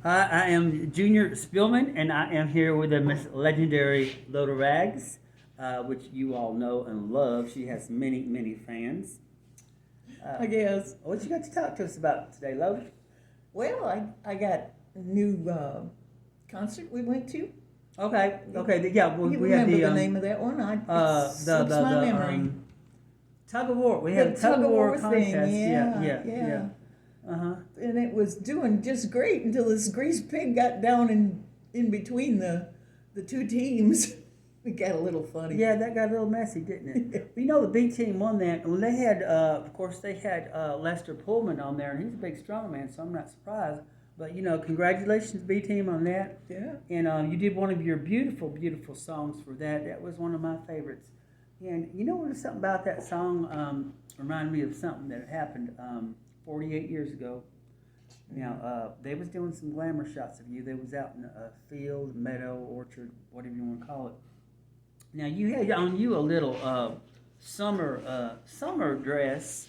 I am Junior Spillman, and I am here with the Miss Legendary Loda Rags, which you all know and love. She has many, many fans. I guess. What you got to talk to us about today, Loda? Well, I got a new concert we went to. Okay, yeah. You We had remember the the name of that one? It the slips my memory. tug of war. We had The a tug of war thing, contest. yeah. Uh huh. And it was doing just great until this grease pig got down in between the two teams. It got a little funny. Yeah, that got a little messy, didn't it? You know, the B team won that. When they had, of course, they had Lester Pullman on there, and he's a big strongman, so I'm not surprised. But you know, congratulations, B team, on that. Yeah. And you did one of your beautiful, beautiful songs for that. That was one of my favorites. And you know, there's something about that song reminded me of something that happened 48 years ago. Now, they was doing some glamour shots of you. They was out in a field, meadow, orchard, whatever you want to call it. Now you had on you a little summer dress,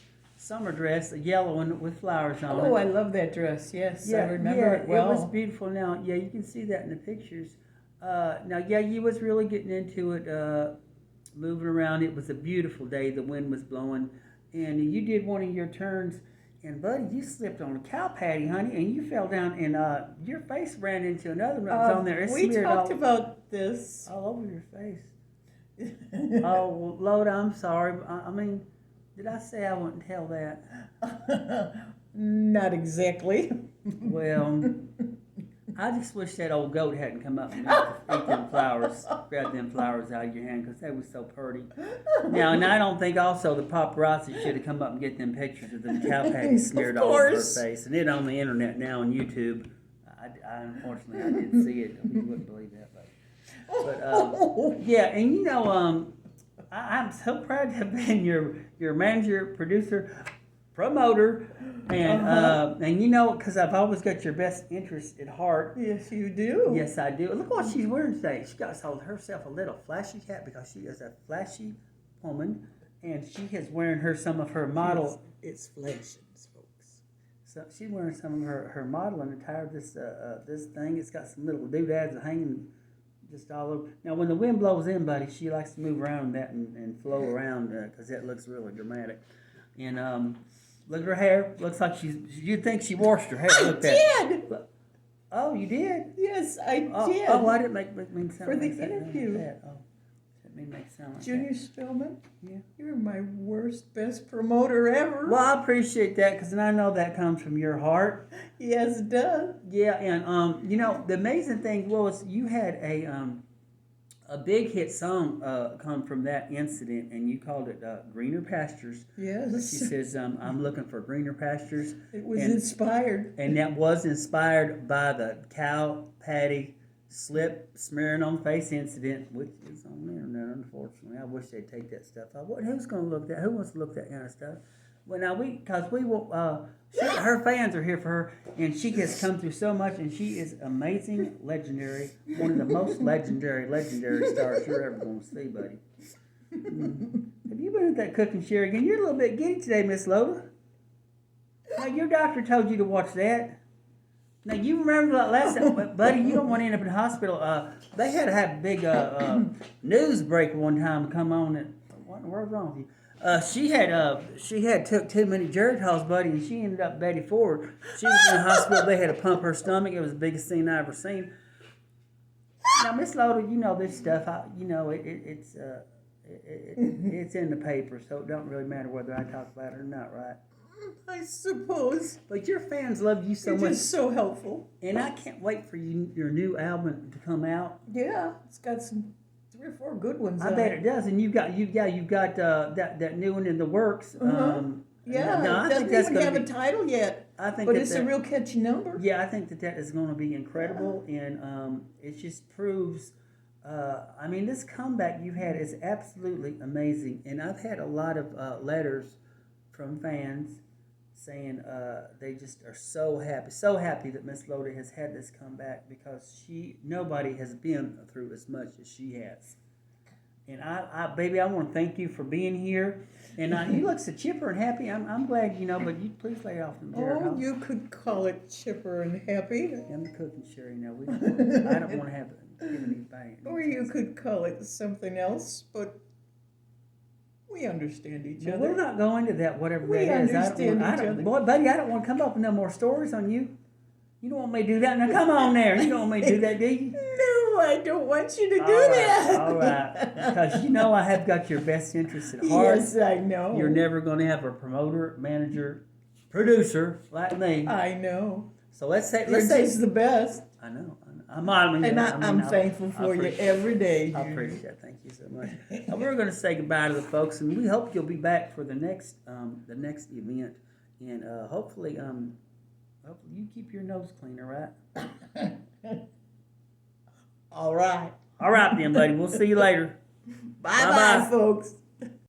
a yellow one with flowers on it. Oh, I love that dress. Yes, I remember yeah, it well. It was beautiful. Now, yeah, you can see that in the pictures. Now, yeah, you was really getting into it, moving around. It was a beautiful day. The wind was blowing, and you did one of your turns. And buddy, you slipped on a cow patty, honey, and you fell down, and your face ran into another one that was on there. It We smeared talked about this. all over your face. Oh, well, Loda, I'm sorry. I mean, did I say I wouldn't tell that? Not exactly. Well, I just wish that old goat hadn't come up and eat them flowers, grab them flowers out of your hand, because they was so pretty. Now, and I don't think also the paparazzi should have come up and get them pictures of the cow patty smeared all over her face. And it on the internet now on YouTube. I unfortunately, I didn't see it. You wouldn't believe that, but yeah, and you know, I'm so proud to have been your manager, producer, promoter, and you know, because I've always got your best interest at heart. Yes, you do. Yes, I do. Look what she's wearing today. She got herself a little flashy hat because she is a flashy woman, and she is wearing some of her model. It's flashions, folks. So she's wearing some of her modeling attire. This thing. It's got some little doodads hanging just all over. Now, when the wind blows in, buddy, she likes to move around that and flow around because that looks really dramatic. And look at her hair. Looks like you'd think she washed her hair. I did. Oh, you did? Yes, I did. Oh, I didn't make me sound for the like that. interview. Oh, didn't mean to make it sound like Junior that. Spillman, Yeah. you're my best promoter ever. Well, I appreciate that because I know that comes from your heart. Yes, it does. Yeah, and you know the amazing thing was you had a big hit song come from that incident, and you called it "Greener Pastures." Yes. She says, "I'm looking for greener pastures." It was inspired. And that was inspired by the cow patty smearing on face incident, which is on the internet, unfortunately. I wish they'd take that stuff out. Who's going to look that? Who wants to look that kind of stuff? Well, now because we will, her fans are here for her, and she has come through so much, and she is amazing, legendary, one of the most legendary stars you're ever going to see, buddy. Have you been at that cooking share again? You're a little bit giddy today, Miss Loda. Now, your doctor told you to watch that. Now, you remember that last time, buddy, you don't want to end up in the hospital. They had to have a big news break one time come on. What's wrong with you? She had took too many Geritol's, buddy, and she ended up Betty Ford. She was in the hospital. They had to pump her stomach. It was the biggest scene I ever seen. Now, Miss Loda, you know this stuff. It's in the paper, so it don't really matter whether I talk about it or not, right? I suppose. But your fans love you so You're much. just so helpful. And I can't wait for your new album to come out. Yeah, it's got some 3 or 4 good ones. I bet it does. And you've got that new one in the works. Yeah, no, it doesn't even have a title yet. I think, but it's a real catchy number. Yeah, I think that is going to be incredible, and it just proves. I mean, this comeback you've had is absolutely amazing, and I've had a lot of letters from fans saying they just are so happy that Miss Loda has had this comeback because nobody has been through as much as she has. And baby, I want to thank you for being here. And you look so chipper and happy. I'm glad, but you please lay off them Jared. Oh, you could call it chipper and happy. I'm the cooking Sherry now. I don't want to have any bang. Or you could call it something else, but we understand each But other. we're not going to that, whatever We that is. understand each other. Boy, buddy, I don't want to come up with no more stories on you. You don't want me to do that? Now, come on there. You don't want me to do that, do you? No, I don't want you to do All right, that. all right. Because I have got your best interests at heart. Yes, I know. You're never going to have a promoter, manager, producer like me. I know. So let's say the best. I know. I'm modeling. And I'm thankful for you every day. I appreciate that. Thank you so much. And we're going to say goodbye to the folks, and we hope you'll be back for the next event, and hopefully you keep your nose clean, all right? All right. All right then, buddy. We'll see you later. Bye-bye, folks.